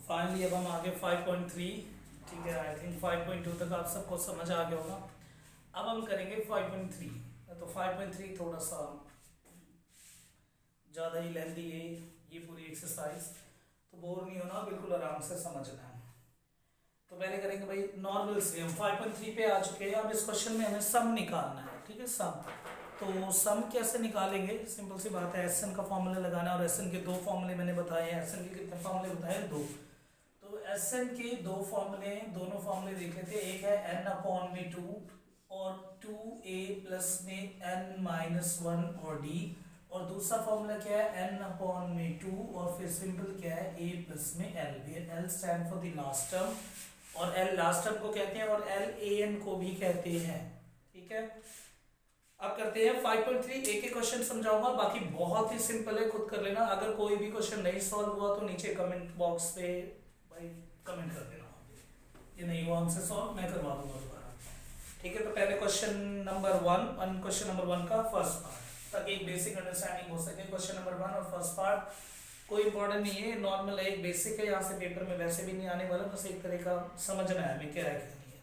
Finally अब हम आगे 5.3, ठीक है, आई थिंक 5.2 तक आप सबको समझ आ गया होगा। अब हम करेंगे 5.3। तो 5.3 थोड़ा सा ज़्यादा ही लेंथी है ये पूरी एक्सरसाइज, तो बोर नहीं होना, बिल्कुल आराम से समझना है। तो पहले करेंगे भाई नॉर्मल से, हम 5.3 पे आ चुके हैं। अब इस क्वेश्चन में हमें सम निकालना है, ठीक है, सम। तो सम कैसे निकालेंगे, सिंपल सी बात है, एस एन का फॉर्मूला लगाना है। और एस एन के दो फॉर्मूले मैंने बताए हैं। एस एन के कितने फॉर्मूले बताए, दो। तो एस एन के दो फॉर्मूले, दोनों फॉर्मूले देख लेते हैं। एक है एन अपॉन में 2 और 2a प्लस में n माइनस 1 और d, और दूसरा फॉर्मूला क्या है, n अपॉन में 2 और फिर सिंपल क्या है, a प्लस में l, where l stand for the last term, और l लास्ट टर्म को कहते हैं और l an को भी कहते हैं, ठीक है। अब करते हैं 5.3। एक एक क्वेश्चन समझाऊंगा, बाकी बहुत ही सिंपल है, खुद कर लेना। अगर कोई भी क्वेश्चन नहीं सॉल्व हुआ तो नीचे कमेंट बॉक्स पे भाई कमेंट कर देना, ये नहीं हुआ हमसे सॉल्व, मैं करवा दूंगा दोबारा, ठीक है। तो पहले क्वेश्चन नंबर 1, क्वेश्चन नंबर 1 का फर्स्ट पार्ट, ताकि एक बेसिक अंडरस्टैंडिंग हो सके। क्वेश्चन नंबर 1 और फर्स्ट पार्ट कोई इंपॉर्टेंट नहीं है, नॉर्मल है, एक बेसिक है, यहाँ से पेपर में वैसे भी नहीं आने वाला, बस एक तरह का समझना है हमें क्या है क्या नहीं है।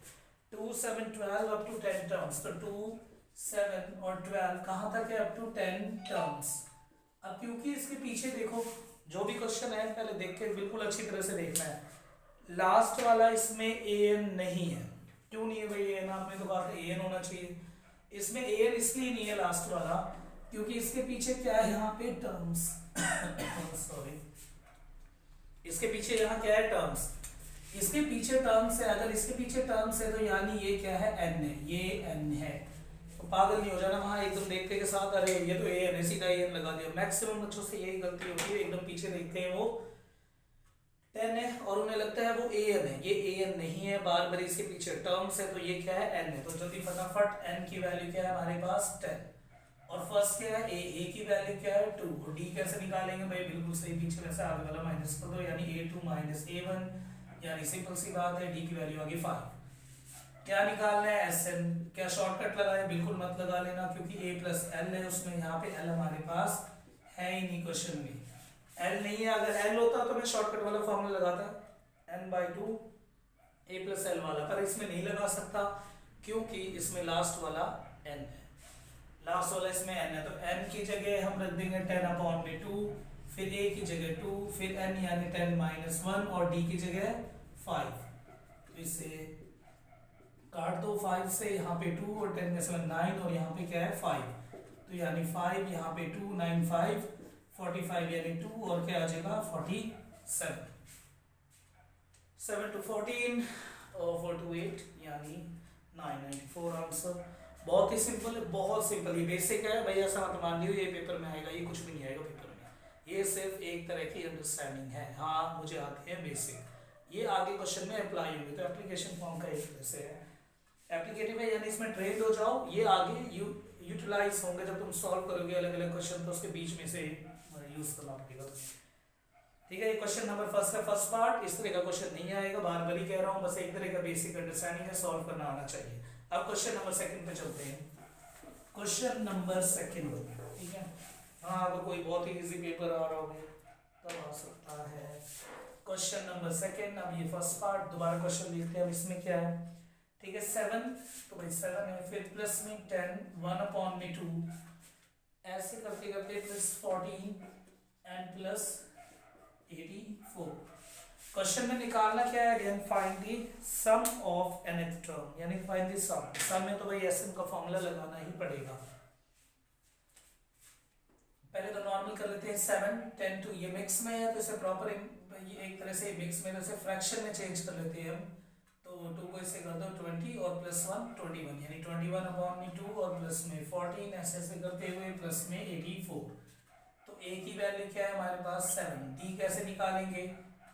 2, 7, 12 अप टू 10 टर्म्स। तो 2, 7 और 12 कहाँ तक है, अप टू 10 टर्म्स। अब क्योंकि इसके पीछे देखो, जो भी क्वेश्चन है पहले देख के बिल्कुल अच्छी तरह से देखना है। लास्ट वाला इसमें an नहीं है, क्यों नहीं है भाई an, आपने तो कहा था an होना चाहिए। इसमें an इसलिए नहीं है लास्ट वाला, क्योंकि इसके पीछे क्या है, यहाँ पे टर्म्स सॉरी, इसके पीछे यहाँ क्या है, टर्म्स। इसके पीछे टर्म्स है, अगर इसके पीछे टर्म्स है तो यानी ये क्या है, n है, ये n है। तो पागल नहीं हो जाना वहां एकदम देखते के साथ, अरे ये तो an है, सीधा an लगा दिया। मैक्सिमम बच्चों से यही गलती होती है, एकदम पीछे देखते हैं वो 10 है और उन्हें लगता है वो an है, ये an नहीं है, बार बार इसके पीछे टर्म्स है, तो ये क्या है, n है। तो जल्दी फटाफट n की वैल्यू क्या है हमारे पास, 10, और फर्स्ट क्या है, a की वैल्यू क्या है, 2, और d कैसे निकालेंगे भाई, बिल्कुल सही, पीछे वैसे आगे वाला माइनस कर दो, यानी a2 माइनस a1, यानी सिंपल सी बात है, d की वैल्यू आ गई 5। क्या निकालना है, Sn। क्या शॉर्टकट लगाए, बिल्कुल मत लगा लेना, क्योंकि a प्लस l है उसमें, यहाँ पे l हमारे पास है ही नहीं क्वेश्चन में, l नहीं है। अगर l होता तो मैं शॉर्टकट वाला फॉर्मूला लगाता, n/2 a प्लस l वाला, पर इसमें नहीं लगा सकता क्योंकि इसमें लास्ट वाला n है, लास्ट वाला इसमें n है। तो n की जगह हम रख देंगे 10 अपॉन में 2, फिर a की जगह 2, फिर n यानी 10 माइनस 1, और d की जगह 5। तो इसे काट दो 5 से, यहाँ पे 2 और 10 में 7 9, और यहाँ पे क्या है 5, तो यानी 5, यहाँ पे 2 9 5 45, यानी 2, और क्या आ जाएगा 47, 7 to 14 और 4 to 8 यानी 994 आंसर। बहुत ही सिंपल है, बहुत सिंपल, ये बेसिक है भाई, ऐसा मत मान लियो ये पेपर में आएगा, ये कुछ भी नहीं आएगा पेपर में, ये सिर्फ एक तरह की अंडरस्टैंडिंग है। हाँ मुझे आती है बेसिक, ये आगे क्वेश्चन में अप्लाई होंगे। तो एप्लीकेशन फॉर्म का एक तरह से है, एप्लीकेटिव है, यानी इसमें ट्रेंड हो जाओ, ये आगे यूटिलाइज होंगे जब तुम सॉल्व करोगे अलग अलग क्वेश्चन, तो उसके बीच में से यूज करना पड़ेगा, ठीक है। ये क्वेश्चन नंबर फर्स्ट का फर्स्ट पार्ट, इस तरह का क्वेश्चन नहीं आएगा, बार बार ही कह रहा हूँ, बस एक तरह का बेसिक अंडरस्टैंडिंग है, सॉल्व करना आना चाहिए। अब क्वेश्चन नंबर सेकंड पे चलते हैं। क्वेश्चन नंबर सेकंड, ठीक है। हाँ अगर कोई बहुत ही इजी पेपर आ रहा हो तब आ सकता है। क्वेश्चन नंबर सेकंड, अब ये फर्स्ट पार्ट, दोबारा क्वेश्चन देखते हैं। अब इसमें क्या है, ठीक है, 7, तो भाई 7 है, फिर प्लस में 10, 1 अपॉन में 2, ऐसे करते करते प्लस 14 एंड प्लस 84। क्वेश्चन में निकालना क्या है, again find the sum of nth term, यानी फाइंड द सम। सम में तो भाई Sn का फॉर्मूला लगाना ही पड़ेगा। पहले तो नॉर्मल कर लेते हैं, 7 10 2, ये मिक्स में है तो इसे प्रॉपर ये एक तरह से मिक्स में, जैसे फ्रैक्शन में चेंज कर लेते हैं हम। तो 2 को इससे कर दो 20 और प्लस 1 21, यानी 21 अपॉन में 2 और प्लस में 14, ऐसे ऐसे करते हुए प्लस में 84। तो a की वैल्यू क्या है हमारे पास 7, d कैसे निकालेंगे,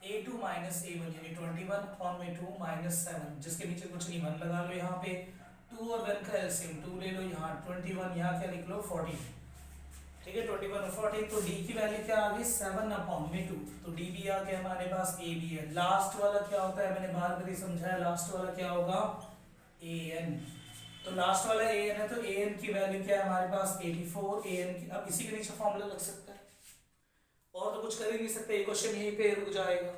a2 माइनस a1, यानी 21 अपॉन में 2 माइनस 7, जिसके नीचे कुछ नहीं, 1 लगा लो, यहाँ पे 2 और 1 का एलसीएम 2 ले लो, यहाँ 21, यहाँ क्या लिख लो 14, ठीक है, 21 और 14। तो d की वैल्यू क्या आ गई 7 अपॉन में 2, तो d भी आ गया हमारे पास, a भी है। लास्ट वाला क्या होता है, मैंने बार बार ही समझाया, लास्ट वाला क्या होगा an, तो लास्ट वाला an है, तो an की वैल्यू क्या है हमारे पास 84, an की, अब इसी के नीचे फॉर्मूला लग सकता है, और तो कुछ कर ही नहीं सकते, ये क्वेश्चन यहीं पे रुक जाएगा।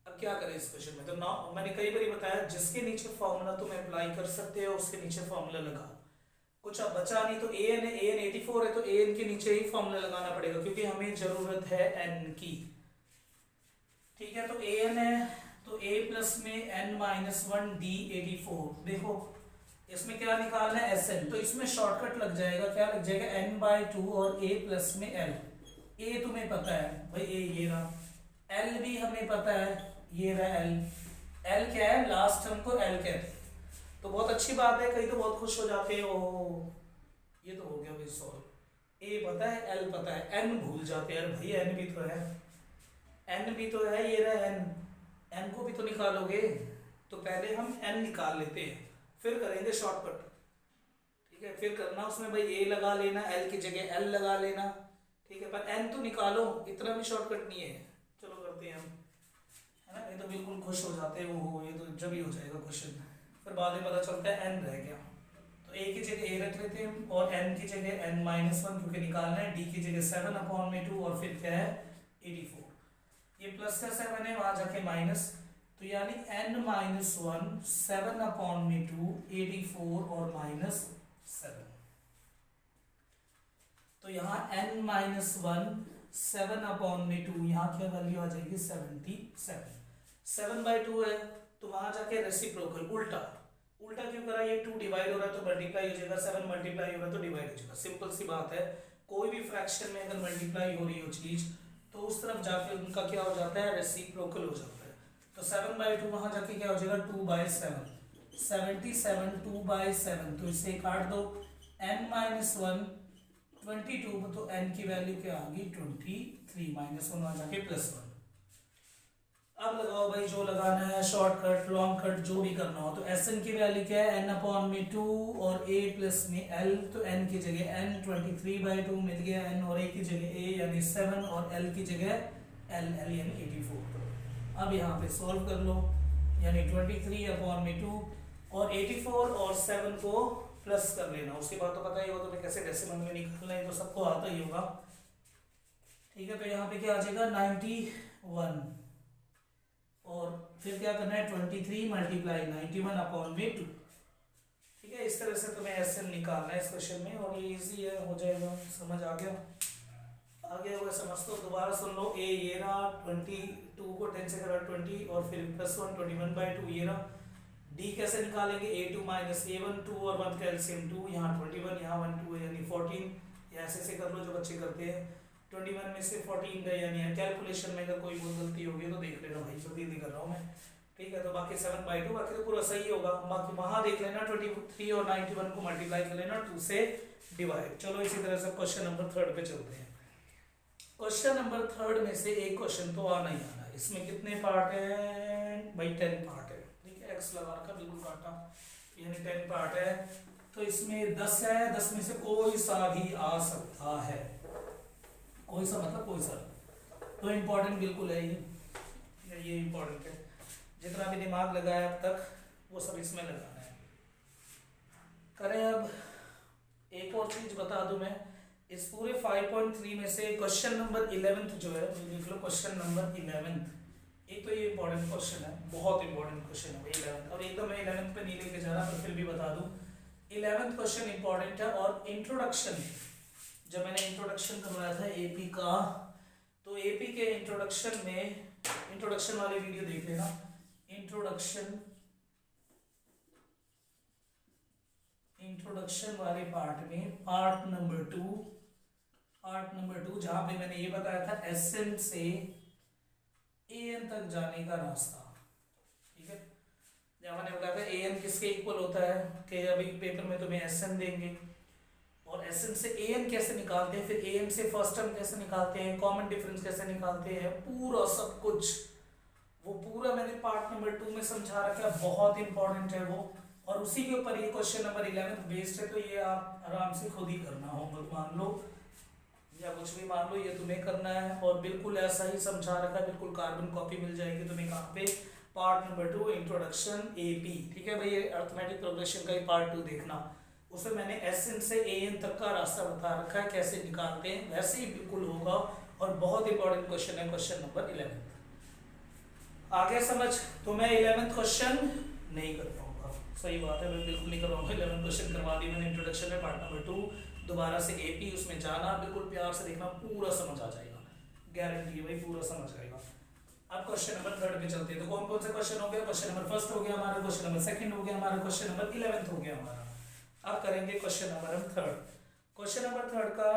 अब क्या करें इस क्वेश्चन में, तो ना मैंने कई बार बताया जिसके नीचे फॉर्मूला तुम अप्लाई कर सकते हो उसके नीचे फॉर्मूला लगाओ। कुछ अब बचा नहीं तो an है, an 84 है तो an के नीचे ही फॉर्मूला लगाना पड़ेगा क्योंकि हमें जरूरत है n की। ठीक है, तो an है तो a प्लस में n माइनस 1 d 84। देखो इसमें क्या निकालना है Sn, तो इसमें शॉर्टकट लग जाएगा, क्या लग जाएगा n/2 और a प्लस में l। a तुम्हें पता है भाई a ये रहा, l भी हमें पता है ये रहा l। l क्या है, लास्ट टर्म को l कहते हैं। तो बहुत अच्छी बात है, कई तो बहुत खुश हो जाते हैं, ओ ये तो हो गया भाई सॉल्व। a पता है l पता है, n भूल जाते हैं, यार भाई n भी तो है, n भी तो है, ये रहा n को भी तो निकालोगे। तो पहले हम n निकाल लेते हैं फिर करेंगे शॉर्टकट। ठीक है, फिर करना उसमें भाई a लगा लेना, l की जगह l लगा लेना। ठीक है, पर n तो निकालो, इतना भी शॉर्टकट नहीं है। चलो करते हैं हम, है ना, ये तो बिल्कुल खुश हो जाते हैं, वो ये तो जब ही हो जाएगा क्वेश्चन, फिर बाद में पता चलता है n रह गया। तो a की जगह a रख लेते हैं और n की जगह n-1 क्योंकि निकालना है, d की जगह 7/2 और फिर क्या है 84। ये प्लस का 7 है, वहां जाके माइनस, तो यानी n-1 7/2 84 और -7। तो यहाँ n-1 7/2, यहाँ क्या वैल्यू आ जाएगी 77। 7/2 है तो वहां जाके रेसिप्रोकल उल्टा, उल्टा क्यों करा, ये 2 डिवाइड हो रहा है तो मल्टीप्लाई हो जाएगा, 7 मल्टीप्लाई हो रहा है तो डिवाइड हो जाएगा। सिंपल सी बात है, कोई भी फ्रैक्शन में अगर मल्टीप्लाई हो रही हो चीज तो उस तरफ जाके उनका क्या हो जाता है, रेसिप्रोकल हो जाता है। तो 7/2 वहां जाके क्या हो जाएगा 2/7, 77 2/7, तो इसे काट दो, n-1 22, तो n की वैल्यू क्या आ गई 23, -1 वहां जाके +1। अब लगाओ भाई जो लगाना है, शॉर्टकट लॉन्ग कट जो भी करना हो। तो Sn की वैल्यू क्या है n/2 और a प्लस में l, तो n की जगह n 23/2 मिल गया, n और a की जगह a यानी 7 और l की जगह l यानी 84। अब यहाँ पे सॉल्व कर लो, यानी 23/2 और 84 और 7 को प्लस कर लेना। उसके बाद तो पता ही होगा तुम्हें कैसे डेसिमल में निकालना है, तो सबको आता ही होगा। ठीक है, तो यहाँ पे क्या आ जाएगा 91 और फिर क्या करना है 23 मल्टीप्लाई 91/2। ठीक है, इस तरह से तुम्हें Sn निकालना है इस क्वेश्चन में, और ये इजी है, हो जाएगा। समझ आ गया, आगे होगा समझ तो दोबारा सुन लो। a ये रहा, 22 को 10 से करा 20 और फिर +1 21/2 ये रहा। d कैसे निकालेंगे, a2 - a1, 2 और 1 का एलसीएम 2, यहाँ 21 यहाँ 1 2 है यानी 14। ऐसे ऐसे कर लो जो बच्चे करते हैं। 21 में से 14 गए यानी कैलकुलेशन में अगर कोई बहुत गलती होगी तो देख लेना भाई, जल्दी नहीं कर रहा हूँ मैं। ठीक है, तो बाकी 7/2, बाकी तो पूरा सही होगा। बाकी वहां देख लेना 23 और 91 को मल्टीप्लाई कर लेना 2 से डिवाइड। चलो इसी तरह से क्वेश्चन नंबर 3 पे चलते हैं। क्वेश्चन नंबर 3 में से एक क्वेश्चन तो आना ही आना। इसमें कितने पार्ट है भाई, 10 पार्ट है। ठीक है, एक्स लगा रखा बिल्कुल काटा, यानी 10 पार्ट है। तो इसमें 10 है, 10 में से कोई सा भी आ सकता है, कोई सा मतलब कोई सा। तो इम्पोर्टेंट बिल्कुल है ये इम्पोर्टेंट है। जितना भी दिमाग लगाया अब तक वो सब इसमें लगाना है। करें अब एक और चीज बता दूं मैं, इस पूरे 5.3 में से क्वेश्चन नंबर 11 जो है, देख लो क्वेश्चन नंबर 11। एक तो ये इंपॉर्टेंट क्वेश्चन है, बहुत इंपॉर्टेंट क्वेश्चन है 11, और एकदम मैं 11 पे नहीं लेके जा रहा, पर फिर भी बता दूं 11th क्वेश्चन इंपॉर्टेंट है। और इंट्रोडक्शन, जब मैंने इंट्रोडक्शन करवाया था एपी का, तो एपी के इंट्रोडक्शन में, इंट्रोडक्शन वाली वीडियो देख लेना। इंट्रोडक्शन वाले पार्ट में पार्ट नंबर 2 जहां पे मैंने ये बताया था Sn से An तक जाने का रास्ता। ठीक है, जहां मैंने बताया था An किसके इक्वल होता है, कि अभी पेपर में तुम्हें Sn देंगे और Sn से An कैसे निकालते हैं, फिर An से फर्स्ट टर्म कैसे निकालते हैं, कॉमन डिफरेंस कैसे निकालते हैं, पूरा सब कुछ वो पूरा मैंने पार्ट नंबर 2 में समझा रखा है। बहुत इंपॉर्टेंट है वो, और उसी के ऊपर ये क्वेश्चन नंबर 11 बेस्ड है। तो ये आप आराम से खुद ही करना, होमवर्क मान लो या कुछ भी मान लो, ये तुम्हें करना है। और बिल्कुल ऐसा ही समझा रखा है, बिल्कुल कार्बन कॉपी मिल जाएगी तुम्हें कहाँ पे, पार्ट नंबर 2 इंट्रोडक्शन एपी। ठीक है भाई, ये अरिथमेटिक प्रोग्रेशन का ही पार्ट 2 देखना, उसमें मैंने Sn से An तक का रास्ता बता रखा है, कैसे निकालते हैं, वैसे ही बिल्कुल होगा। और बहुत इंपॉर्टेंट क्वेश्चन है क्वेश्चन नंबर 11। आगे समझ? तो मैं 11th क्वेश्चन नहीं कर पाऊंगा, सही बात है, मैं बिल्कुल नहीं कर पाऊंगा। 11th क्वेश्चन करवा दी मैंने इंट्रोडक्शन में, पार्ट नंबर 2 दोबारा से एपी, उसमें जाना, बिल्कुल प्यार से देखना, पूरा समझ आ जाएगा, गारंटी है भाई, पूरा समझ आएगा। अब क्वेश्चन नंबर 3 पे चलते हैं। तो कौन कौन से क्वेश्चन हो गए? क्वेश्चन नंबर 1 हो गया हमारा, क्वेश्चन नंबर 2 हो गया हमारा, क्वेश्चन नंबर 11 हो गया हमारा। अब करेंगे क्वेश्चन नंबर 3। क्वेश्चन नंबर 3 का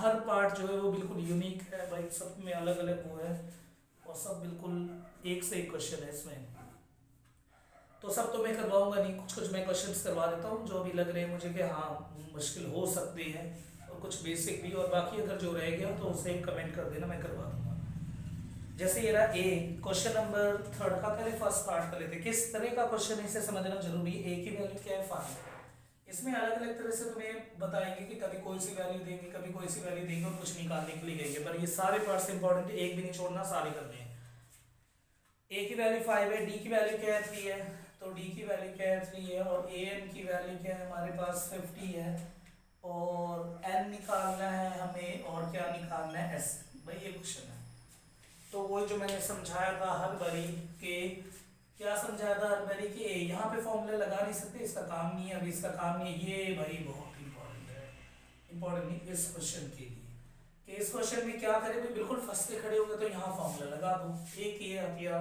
हर पार्ट जो है वो बिल्कुल यूनिक है भाई, सब में अलग अलग वो है, और सब बिल्कुल एक से एक क्वेश्चन है इसमें। तो सब तो मैं करवाऊंगा नहीं, कुछ कुछ मैं क्वेश्चंस करवा देता हूँ जो अभी लग रहे हैं मुझे कि हाँ मुश्किल हो सकते हैं, और कुछ बेसिक भी, और बाकी अगर जो रह गया तो उसे कमेंट कर देना, मैं करवा दूंगा। जैसे ये रहा ए, क्वेश्चन नंबर 3 का पहले फर्स्ट पार्ट कर लेते हैं। किस तरह का क्वेश्चन है इसे समझना जरूरी है। ए की वैल्यू क्या है? 5। इसमें अलग अलग तरह से तुम्हें बताएंगे कि कभी कोई सी वैल्यू देंगे, कभी कोई सी वैल्यू देंगे, और कुछ निकालने के लिए कहेंगे, पर ये सारे पार्ट्स इंपॉर्टेंट है, एक भी नहीं छोड़ना, सारे करने हैं। ए की वैल्यू 5 है, डी की वैल्यू क्या है? 3 है, तो डी की वैल्यू क्या है? 3 है, और ए एन की वैल्यू क्या है हमारे पास? 50 है, और एन निकालना है हमें, और क्या निकालना है? एस। भाई ये क्वेश्चन है, तो वो जो मैंने समझाया था हर बारी के, क्या समझाया था हर बारी कि यहाँ पे फॉर्मूला लगा नहीं सकते, इसका काम नहीं है, अभी इसका काम नहीं है, ये भाई बहुत इंपॉर्टेंट है, इंपॉर्टेंट नहीं इस क्वेश्चन के लिए, कि इस क्वेश्चन में क्या करें भाई, बिल्कुल फंस के खड़े हो गए तो यहाँ फॉर्मूला लगा दो, एक ही है किया,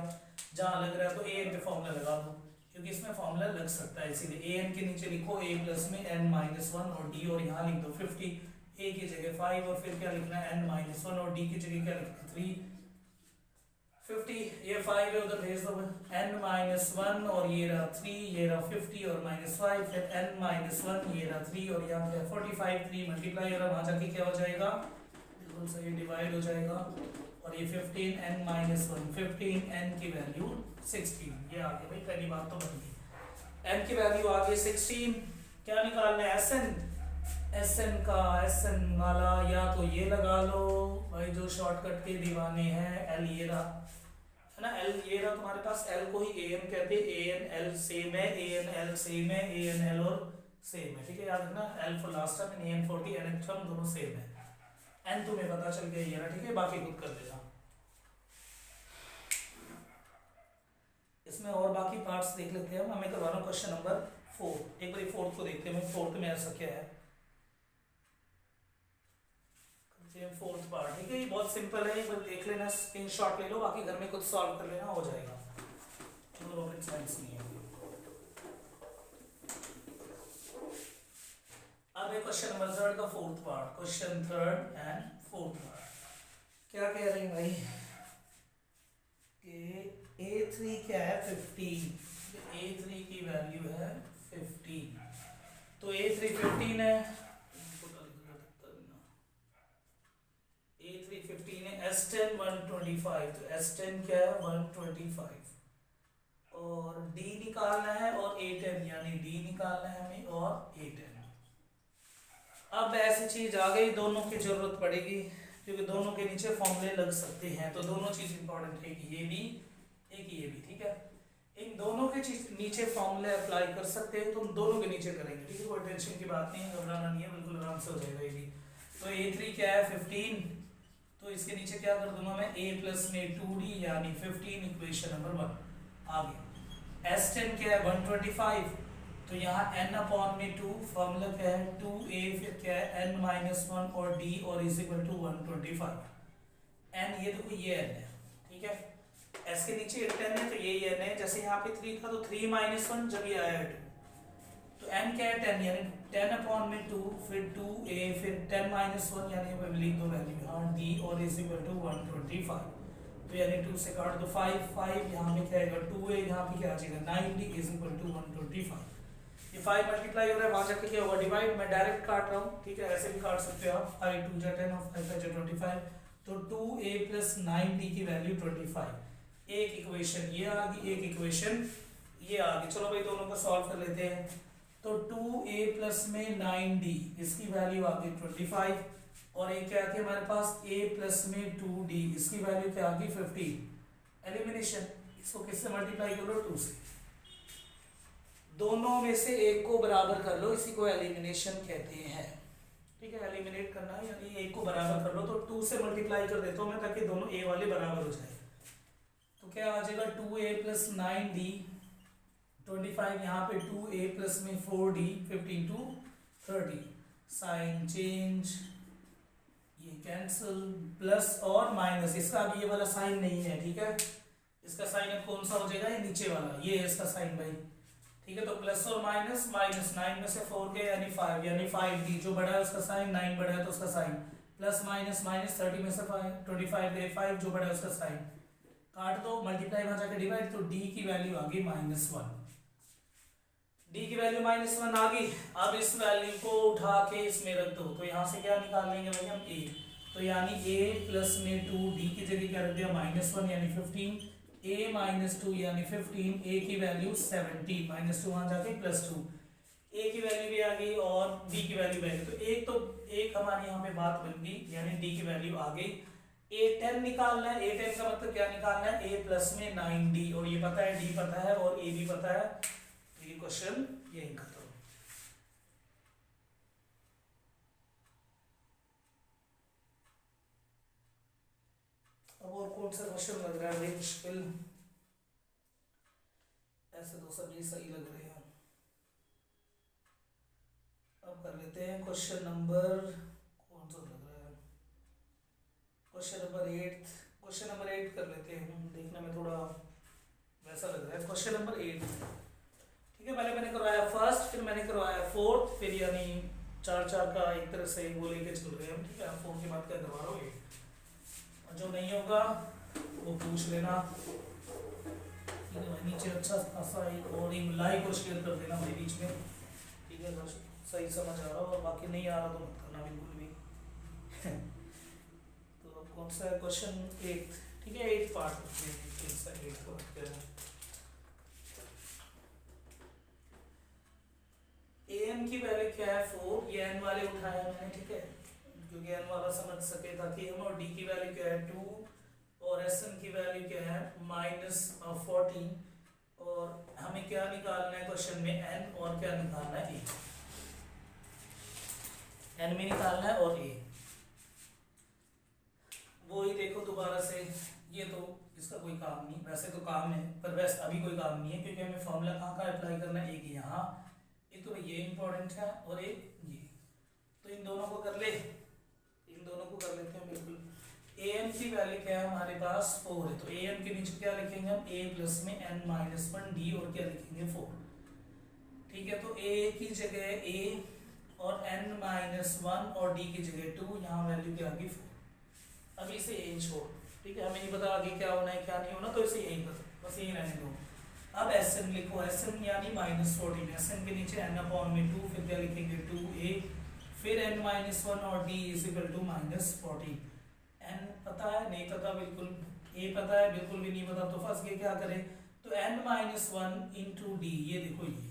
जहाँ लग रहा है तो ए एन पे फॉर्मूला लगा दो, क्योंकि इसमें फॉर्मूला लग सकता है, इसीलिए ए एन के नीचे लिखो ए प्लस में एन माइनस 1 और डी, और यहाँ लिख दो 50, ए की जगह 5, और फिर क्या लिखना है? एन माइनस 1, और डी की जगह क्या लिखना है? 3। 50, ये 5 है, उधर भेज दो n माइनस 1, और ये रहा 3, ये रहा 50 और माइनस 5, फिर n माइनस 1, ये रहा 3, और यहाँ पे 45, 3 मल्टीप्लाई, और वहाँ जाके क्या हो जाएगा? बिल्कुल सही, डिवाइड हो जाएगा, और ये 15 n माइनस 1, 15 n की वैल्यू 16, ये आ गया भाई, पहली बात तो बन गई, n की वैल्यू आ गई 16। क्या निकालना है? एसएन का, एसएन वाला या तो ये लगा लो भाई जो शॉर्टकट के दीवाने हैं, एल ये रहा है ना, एल ये रहा तुम्हारे पास, एल को ही ए एन कहते हैं, ए एन एल सेम है, ए एन एल सेम है, ए एन एल और सेम है, ठीक है, याद रखना, L for last term, A N for the N term, दोनों सेम है। एन तुम्हें पता चल गया ये ना, ठीक है, बाकी खुद कर लेना। इसमें और बाकी पार्ट्स देख लेते हैं, हमें करवाना क्वेश्चन नंबर 4। एक बार 4th को देखते हैं, 4th में ऐसा क्या है, 4th पार्ट, ठीक है, ये बहुत सिंपल है, एक बार देख लेना, स्क्रीनशॉट ले लो, बाकी घर में खुद सॉल्व कर लेना, हो जाएगा, रॉकेट साइंस नहीं है। अब है क्वेश्चन नंबर 3 का 4th part, question 3 and 4th part. क्या कह रहे हैं भाई कि A3 क्या है? 15, A3 की वैल्यू है 15, तो A3 15 है, A3 15 है, S10 125, तो S10 क्या है? 125, और D निकालना है, और A10 यानी D निकालना है हमें, और A10। अब ऐसी चीज आ गई, दोनों की जरूरत पड़ेगी, क्योंकि दोनों के नीचे फॉर्मूले लग सकते हैं, तो दोनों चीज इंपॉर्टेंट है, कि ये भी एक ये भी, ठीक है, इन दोनों के नीचे फॉर्मूले अप्लाई कर सकते हैं, तो हम दोनों के नीचे करेंगे, ठीक है, कोई टेंशन की बात नहीं है, घबराना नहीं है, बिल्कुल आराम से हो जाएगा ये भी। तो A3 क्या है? 15, तो इसके नीचे क्या कर दूंगा मैं? a प्लस में 2d यानी 15, इक्वेशन नंबर 1 आ गया। S10 क्या है? 125, तो यहाँ n अपॉन में 2, फॉर्मूला क्या है? 2a, फिर क्या है? n माइनस 1 और d, और इज इक्वल टू 125। n ये देखो ये n है, ठीक है, s के नीचे 10 है, तो ये n है, जैसे यहाँ पे 3 था तो 3 माइनस 1, जब ये आया 2, तो n क्या है? 10, यानी 10 अपॉन में 2, फिर 2a, फिर 10 माइनस 1, यानी लिख दो वैल्यू यहाँ d, और इज इक्वल टू 125, तो यानी 2 से काट दो 5, 5 यहाँ पे क्या आएगा? 2a, यहाँ पे क्या आ जाएगा? 9d is equal to 125। ये 5 मल्टीप्लाई हो रहा है, वहां जाके क्या होगा? डिवाइड, मैं डायरेक्ट काट रहा हूँ, ठीक है, ऐसे भी काट सकते हो आप, 5 2 जा 10 और 5 5 जा 25, तो 2a प्लस 9d की वैल्यू 25। एक इक्वेशन ये आ गई, एक इक्वेशन ये आ गई। चलो भाई दोनों को सॉल्व कर लेते हैं। तो 2a प्लस में 9d, इसकी वैल्यू आ गई 25, और एक क्या आती है हमारे पास? a प्लस में 2d, इसकी वैल्यू क्या आ गई? 15। एलिमिनेशन, इसको किससे मल्टीप्लाई कर लो? 2 से। दोनों में से एक को बराबर कर लो, इसी को एलिमिनेशन कहते हैं, ठीक है, एलिमिनेट करना है, यानी एक को बराबर कर लो, तो 2 से मल्टीप्लाई कर देता हूं मैं, ताकि दोनों a वाले बराबर हो जाए। तो क्या आ जाएगा 2a प्लस 9d 25 यहाँ पे 2a प्लस में 4d 15 to 30 साइन चेंज ये कैंसिल प्लस और माइनस इसका अभी ये वाला साइन नहीं है ठीक है इसका साइन अब कौन सा हो जाएगा ये नीचे वाला ये है इसका साइन भाई ठीक है तो प्लस और माइनस माइनस 9 में से 4 के यानी 5 जो बड़ा है उसका साइन 9 बड़ा है तो उसका साइन प्लस माइनस माइनस 30 में से 25 गए 5 जो बड़ा है उसका साइन काट दो मल्टीप्लाई वहां जाकर डिवाइड तो d की वैल्यू आ गई -1 d की वैल्यू -1 आ गई। अब इस वैल्यू को उठा के इसमें रख दो तो यहाँ से क्या निकाल लेंगे भाई हम a तो यानी a प्लस में 2 d की जगह क्या रख दिया -1 यानी 15 a -2 यानी 15 a की वैल्यू 17 -2 वहां जाके +2 a की वैल्यू भी आ गई और b की वैल्यू भी आ गई तो एक हमारी यहाँ पे बात बन गई यानी d की वैल्यू आ गई। a10 निकालना है a10 का मतलब क्या निकालना है a प्लस में 9d और ये पता है d पता है और a भी पता है तो ये क्वेश्चन यही खत्म। अब और कौन सा क्वेश्चन लग रहा है भाई मुश्किल ऐसे तो सभी सही लग रहे हैं। अब कर लेते हैं क्वेश्चन नंबर कौन सा लग रहा है क्वेश्चन नंबर 8 कर लेते हैं देखने में थोड़ा वैसा लग रहा है क्वेश्चन नंबर 8 ठीक है पहले मैंने करवाया फर्स्ट फिर मैंने करवाया फोर्थ फिर यानी चार का एक तरह से वो लेके चल रहे हैं ठीक है फोर्थ के बाद क्या करवा रहा हूँ जो नहीं होगा वो पूछ लेना ठीक है भाई नीचे अच्छा खासा और लाइक और शेयर कर देना भाई बीच में ठीक है सही समझ आ रहा हो और बाकी नहीं आ रहा तो मत करना बिल्कुल भी तो अब कौन सा है क्वेश्चन 8 ठीक है 8 पार्ट an की वैल्यू क्या है 4 ये n वाले उठाया मैंने ठीक है क्योंकि n वाला समझ सके ताकि हम और d की वैल्यू क्या है 2 और sn की वैल्यू क्या है -14 और हमें क्या निकालना है क्वेश्चन में n और क्या निकालना है n में निकालना है और a वो ही देखो दोबारा से ये तो इसका कोई काम नहीं वैसे तो काम है पर वैसे अभी कोई काम नहीं है क्योंकि हमें फॉर्मूला कहाँ का अप्लाई करना है एक यहाँ एक तो ये इम्पोर्टेंट है और एक ये तो इन दोनों को कर लेते हैं बिल्कुल an की वैल्यू क्या है हमारे पास 4 है तो an के नीचे क्या लिखेंगे हम a प्लस में n-1d और क्या लिखेंगे 4 ठीक है तो a की जगह a और n-1 और d की जगह 2 यहाँ वैल्यू क्या आ गई 4 अभी इसे यही छोड़ ठीक है हमें नहीं पता आगे क्या होना है क्या नहीं होना तो इसे यही पता बस यही रहने दो। अब Sn लिखो Sn यानी -14 Sn के नीचे n/2 फिर क्या लिखेंगे 2a फिर n-1 और d =-14 n पता है नहीं पता बिल्कुल a पता है बिल्कुल भी नहीं पता तो फंस के क्या करें तो n-1 इंटू d ये देखो ये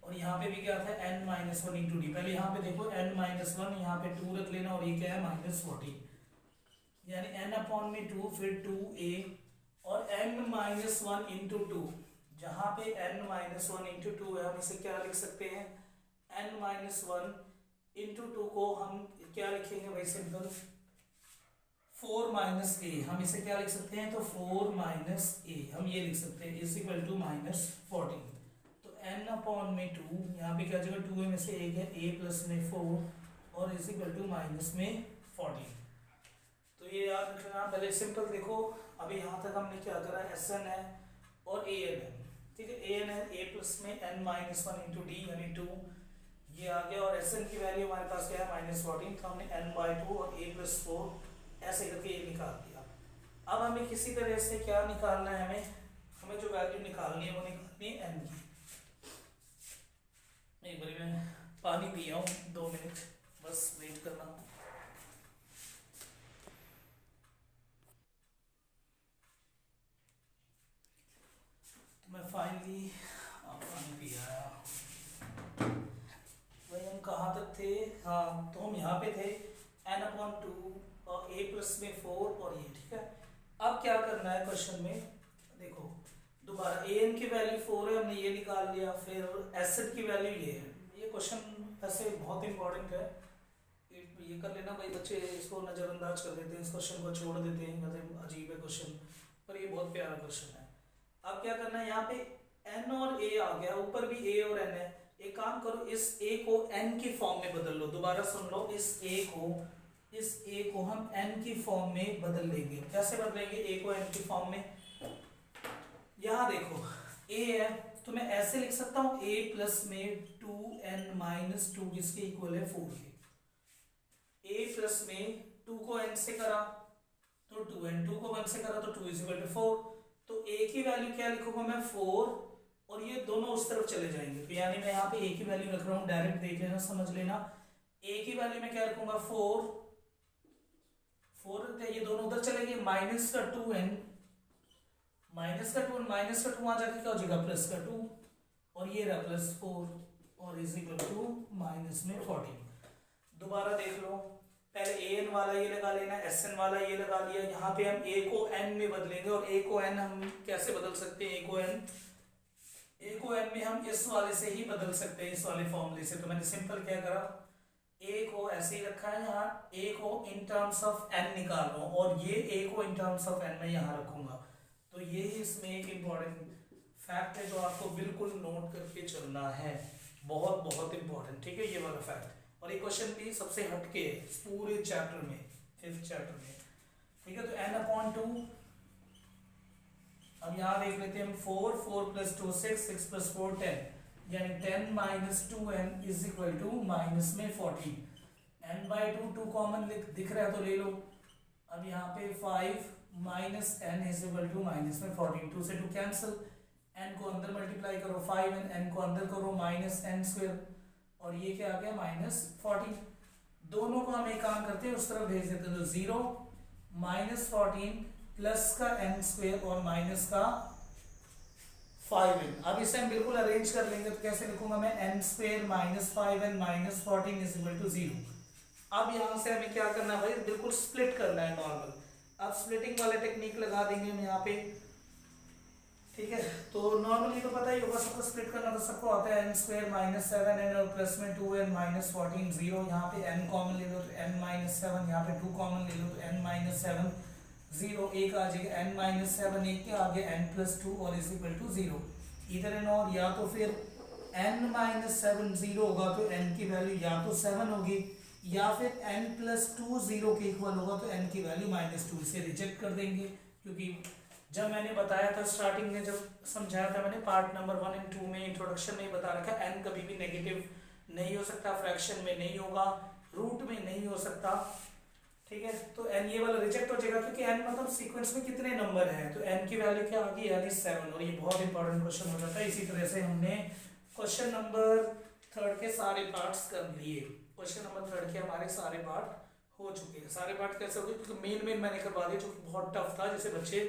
और यहाँ पे भी क्या था n-1 इंटू d पहले यहाँ पे देखो n-1 यहाँ पे 2 रख लेना और ये क्या है -14 यानी n/2 फिर 2a और n-1 इंटू 2 जहां पे n-1 इंटू 2 है हम इसे क्या लिख सकते हैं n-1 इंटू 2 को हम क्या लिखेंगे भाई सिंपल 4 माइनस a हम इसे क्या लिख सकते हैं तो 4 माइनस a हम ये लिख सकते हैं =-14 तो n/2 यहाँ पे क्या जगह 2 में से एक है a प्लस में 4 और -14 तो ये याद रखना पहले सिंपल देखो अभी यहाँ तक हमने क्या करा Sn है और an है ठीक है an है a प्लस में n-1 इंटू d यानी 2 ये आ गया और Sn की वैल्यू हमारे पास क्या है -14 तो हमने n/2 और a प्लस 4 ऐसे करके ये निकाल दिया। अब हमें किसी तरह से क्या निकालना है हमें जो वैल्यू निकालनी है वो निकालनी है n की। एक बार मैं पानी पिया हूँ 2 मिनट बस वेट करना। मैं फाइनली पानी पी आया। भाई हम कहाँ तक थे हाँ तो हम यहाँ पे थे n/2 और a प्लस में 4 और ये ठीक है। अब क्या करना है क्वेश्चन में देखो दोबारा an की वैल्यू 4 है हमने ये निकाल लिया फिर Sn की वैल्यू ये है। ये क्वेश्चन वैसे बहुत इंपॉर्टेंट है ये कर लेना भाई बच्चे इसको नज़रअंदाज कर देते हैं इस क्वेश्चन को छोड़ देते हैं मतलब अजीब है क्वेश्चन पर ये बहुत प्यारा क्वेश्चन है। अब क्या करना है, यहाँ पे n और a आ गया, ऊपर भी a और n है। एक काम करो, इस a को n की फॉर्म में बदल लो। दोबारा सुन लो, इस a को हम n की फॉर्म में बदल लेंगे। कैसे बदलेंगे a को n की फॉर्म में? यहाँ देखो a है तो मैं ऐसे लिख सकता हूँ a प्लस में 2n माइनस 2 जिसके इक्वल है 4 के। a प्लस में 2 को n से करा तो 2n, 2 को 1 से करा तो 2 इज इक्वल टू 4। तो a की वैल्यू क्या लिखूंगा मैं? 4, और ये दोनों उस तरफ चले जाएंगे। तो यानी मैं यहाँ पे a की वैल्यू रख रहा हूँ, डायरेक्ट देख लेना, समझ लेना। a की वैल्यू में क्या रखूंगा? 4, 4 ये दोनों उधर चलेंगे, माइनस का 2n, माइनस का 2 माइनस का 2 वहां जाके क्या हो जाएगा? प्लस का 2, और ये रहा प्लस 4 और इज इक्वल टू माइनस में 14। दोबारा देख लो, पहले an वाला ये लगा लेना, sn वाला ये लगा लिया। यहाँ पे हम a को n में बदलेंगे, और a को n हम कैसे बदल सकते हैं? a को n में हम इस वाले से ही बदल सकते हैं, इस वाले फॉर्मूले से। तो मैंने सिंपल क्या करा, a को ऐसे ही रखा है, यहाँ a को इन टर्म्स ऑफ n निकाल रहा हूँ, और ये a को इन टर्म्स ऑफ n में यहाँ रखूंगा। तो ये इसमें एक इम्पॉर्टेंट फैक्ट है जो आपको बिल्कुल नोट करके चलना है, बहुत बहुत इंपॉर्टेंट, ठीक है, ये वाला फैक्ट। और ये क्वेश्चन भी सबसे हटके है पूरे चैप्टर में, 5th चैप्टर में, ठीक है। तो n/2, अब यहाँ देख लेते हैं हम, 4, 4 प्लस 2 6, 6 प्लस 4 10, यानी 10 minus 2n is equal to minus में 14। n/2 2 कॉमन दिख रहा है तो ले लो। अब यहाँ पे 5 minus n is equal to minus में 14, 2 से 2 कैंसिल, n को अंदर मल्टीप्लाई करो 5n, n को अंदर करो माइनस n स्क्वायर, और ये क्या आ गया? माइनस 14। दोनों को हम एक काम करते हैं, उस तरफ भेज देते हैं। तो 0 माइनस 14 प्लस का n स्क्वायर और माइनस का 5n। अब इसे हम बिल्कुल अरेंज कर लेंगे, तो कैसे लिखूंगा मैं? n स्क्वायर माइनस 5n minus 14 is equal to 0। अब यहाँ से हमें क्या करना है भाई? बिल्कुल स्प्लिट करना है नॉर्मल। अब स्प्लिटिंग वाला टेक्निक लगा देंगे हम यहाँ पे, ठीक है। तो नॉर्मली तो पता ही होगा सबको, स्प्लिट करना तो सबको आता है। n स्क्वायर माइनस 7n और प्लस में 2n माइनस 14 0, यहाँ पे n कॉमन ले लो तो n माइनस 7, यहाँ पे 2 कॉमन ले लो तो n माइनस 7 0, एक आ जाएगा n माइनस 7, एक के आगे n प्लस 2 और इज इक्वल टू 0। इधर एंड और, या तो फिर n माइनस 7 0 होगा तो n की वैल्यू या तो 7 होगी, या फिर n प्लस 2 0 के इक्वल होगा तो n की वैल्यू माइनस 2। इसे रिजेक्ट कर देंगे, क्योंकि जब मैंने बताया था स्टार्टिंग में, जब समझाया था मैंने पार्ट नंबर 1 और 2 में, इंट्रोडक्शन में बता रखा है n कभी भी नेगेटिव नहीं हो सकता, फ्रैक्शन में नहीं होगा, रूट में नहीं हो सकता, ठीक है। तो n ये वाला रिजेक्ट हो जाएगा, क्योंकि n मतलब सीक्वेंस में कितने नंबर हैं, तो n की वैल्यू क्या आ गई? यानी 7, और ये बहुत इंपॉर्टेंट क्वेश्चन हो जाता है। इसी तरह से हमने क्वेश्चन नंबर 3 के सारे पार्ट्स कर लिए। क्वेश्चन नंबर 3 के हमारे सारे पार्ट हो चुके हैं। सारे पार्ट कैसे हो गए? क्योंकि मेन मैंने करवा दिया, जो कि बहुत टफ था, जिसे बच्चे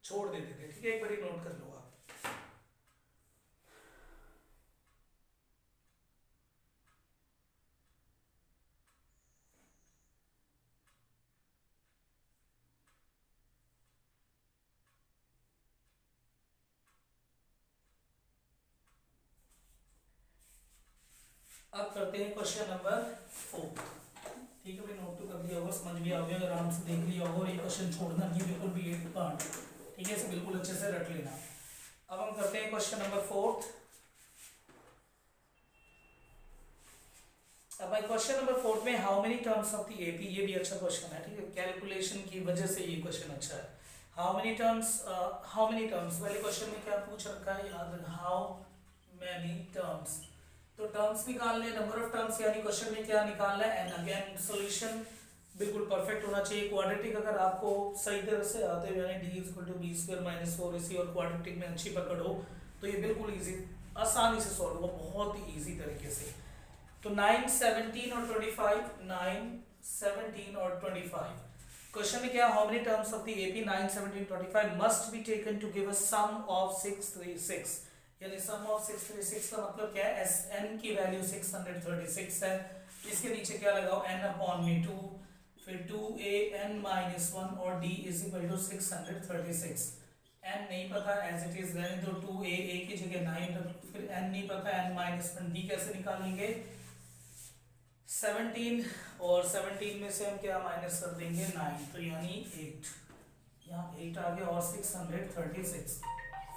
छोड़ देते थे, ठीक है। एक बार नोट कर लो आप। अब करते हैं क्वेश्चन नंबर 4, ठीक है भाई। नोट तो कर लिया होगा, समझ भी आ गया, आराम से देख लिया होगा, और ये क्वेश्चन छोड़ना नहीं बिल्कुल भी, एक पार्ट, ठीक है, इसे बिल्कुल अच्छे से रट लेना। अब हम करते हैं क्वेश्चन नंबर 4। अब भाई क्वेश्चन नंबर 4 में how many terms of the AP, ये भी अच्छा क्वेश्चन है, ठीक है, कैलकुलेशन की वजह से ये क्वेश्चन अच्छा है। हाउ मेनी टर्म्स वाले क्वेश्चन में क्या पूछ रखा है? याद रखना, हाउ मेनी टर्म्स। तो टर्म्स निकालने, नंबर ऑफ टर्म्स, यानी क्वेश्चन में क्या निकालना है? एंड अगेन सॉल्यूशन बिल्कुल परफेक्ट होना चाहिए। क्वाड्रेटिक अगर आपको सही तरह से आते हुए, यानी d = b² - 4ac, और क्वाड्रेटिक में अच्छी पकड़ हो, तो ये बिल्कुल इजी, आसानी से सॉल्व होगा, बहुत ही इजी तरीके से। तो 9, 17 और 25, 9, 17 और 25। क्वेश्चन में क्या? How many terms of the AP 9, 17, 25 must be taken to give a sum of 636, यानी सम ऑफ 636 का मतलब क्या है? n की वैल्यू 636 है। इसके नीचे क्या लगाओ? n/2, फिर 2a(n-1) और d = 636। n नहीं पता, एज इट इज रहने दो। 2a की जगह 9, फिर n नहीं पता, n-1, d कैसे निकालेंगे? 17, और 17 में से हम क्या माइनस कर देंगे? 9, तो यानी 8। यहाँ 8 आ गया और 636,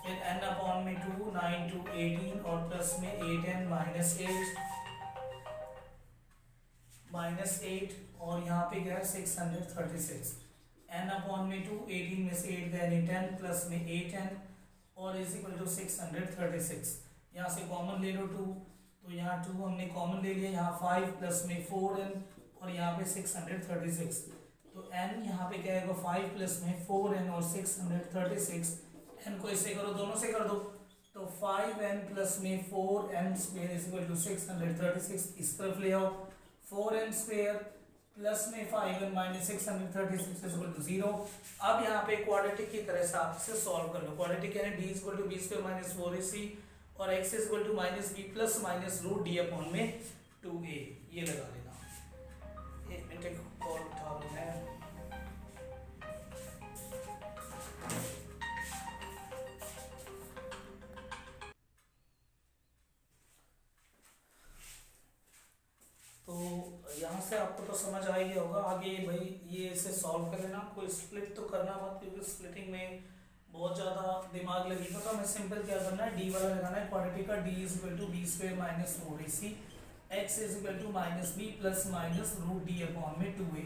फिर n अपॉन में 2, 9 2 18 और प्लस में 8n -8 और यहाँ पे क्या है 636, n अपॉन में 2, 18 में से 8 गया यानी 10 प्लस में 8n और इज इक्वल टू 636। यहाँ से कॉमन ले लो 2, तो यहाँ 2 हमने कॉमन ले लिया, यहाँ 5 प्लस में 4n और यहाँ पे 636, तो n यहाँ पे क्या आएगा 5 प्लस में 4n और 636, n को इससे करो, दोनों से कर दो, तो 5n प्लस में 4n square is equal to 636, इस तरफ ले आओ, 4n स्क्वायर प्लस में 5n minus 636 is equal to 0। अब यहाँ पे क्वाड्रेटिक की तरह से आप इसे सॉल्व कर लो, क्वाड्रेटिक यानी d is equal to b square minus 4ac और x is equal to minus b plus minus root d upon में 2a, ये लगा लेना। एक मिनट एक कॉल उठा लो मैं। तो यहाँ से आपको तो समझ आ गया होगा, आगे भाई ये इसे सॉल्व कर लेना, कोई स्प्लिट तो करना मत क्योंकि स्प्लिटिंग में बहुत ज़्यादा दिमाग लगेगा, तो हमें सिंपल क्या करना है, डी वाला लगाना है, क्वाड्रेटिक का D is equal to B square minus 4ac, X is equal to minus B plus minus root D upon में 2a,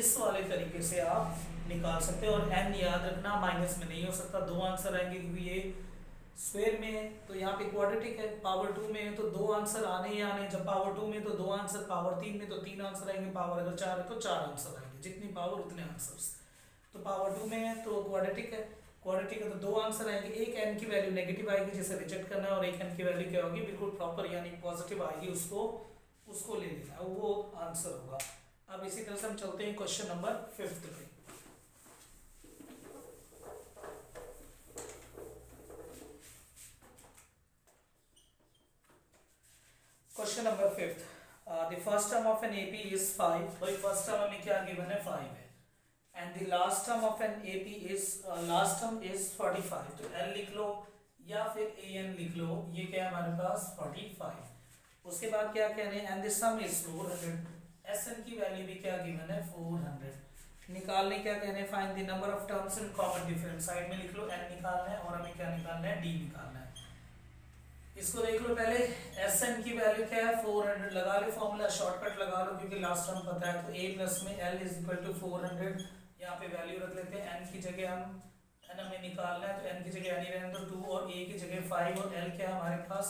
इस वाले तरीके से आप निकाल सकते हैं। और n याद रखना माइनस में नहीं हो सकता, दो आंसर आएंगे क्योंकि ये स्क्वायर में है, तो यहाँ पे क्वाड्रेटिक है, पावर 2 में है तो दो आंसर आने ही आने, जब पावर 2 में तो दो आंसर, पावर 3 में तो तीन आंसर आएंगे, पावर अगर 4 है तो चार आंसर आएंगे, जितनी पावर उतने आंसर्स। तो पावर 2 में है तो क्वाड्रेटिक है, क्वाड्रेटिक है तो दो आंसर आएंगे, एक n की वैल्यू नेगेटिव आएगी जिसे रिजेक्ट करना है और एक n की वैल्यू क्या होगी बिल्कुल प्रॉपर यानी पॉजिटिव आएगी, उसको ले लेना है, वो आंसर होगा। अब इसी तरह से हम चलते हैं क्वेश्चन नंबर 5 पे। Question number 5, the first term of an AP is 5, भाई फर्स्ट टर्म हमें क्या गिवन है 5 है, and the last term of an AP is last term is 45, तो L लिख लो या फिर AN लिख लो, ये क्या है हमारे पास 45। उसके बाद क्या कह रहे हैं, and the some is 400, SN की वैल्यू भी क्या गिवन है 400। निकालने क्या कह रहे हैं, find the number of terms in common difference, side में लिख लो n निकालना है और हमें क्या निकालना है d निकालना है। इसको देख लो पहले, SN की वैल्यू क्या है 400, लगा लो फॉर्मूला, शॉर्टकट लगा लो क्योंकि लास्ट टर्म पता है, तो a प्लस में L इज इक्वल टू 400, यहाँ पे वैल्यू रख लेते हैं, n की जगह हम n हमें निकालना है तो n की जगह n ही रहने दो 2 और a की जगह 5 और L क्या है हमारे पास,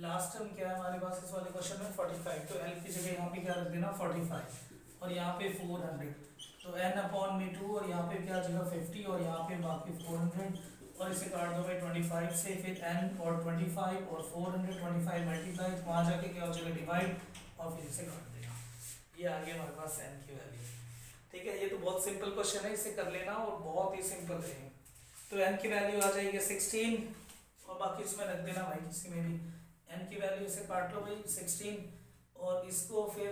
लास्ट टर्म क्या है हमारे पास इस वाले क्वेश्चन में 45, तो L की जगह यहाँ पे क्या रख देना 45 और यहाँ पे 400, तो n अपॉन में 2 और यहाँ पे क्या जगह 50 और यहाँ पे बाकी 400 और इसे काट दो भाई 25 से, फिर n और 25 और 425 मल्टीप्लाई, तो वहाँ जाके क्या हो जाएगा डिवाइड और फिर इसे काट देना, ये आ गया हमारे पास n की वैल्यू। ठीक है, ये तो बहुत सिंपल क्वेश्चन है, इसे कर लेना और बहुत ही सिंपल है। तो n की वैल्यू आ जाएगी 16 और बाकी इसमें रख देना भाई किसी में भी, n की वैल्यू से काट लो भाई 16 और इसको फिर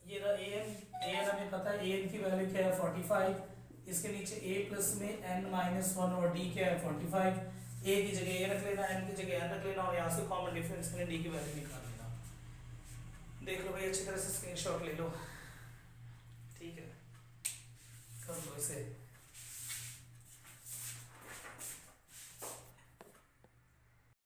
ये an हमें पता है an की वैल्यू क्या है 45, इसके नीचे a प्लस में n माइनस 1 और d क्या है 45, a की जगह a रख लेना, n की जगह n रख लेना और यहाँ से कॉमन डिफरेंस में d की वैल्यू निकाल लेना। देख लो भाई अच्छी तरह से स्क्रीनशॉट ले लो, ठीक है कर लो इसे।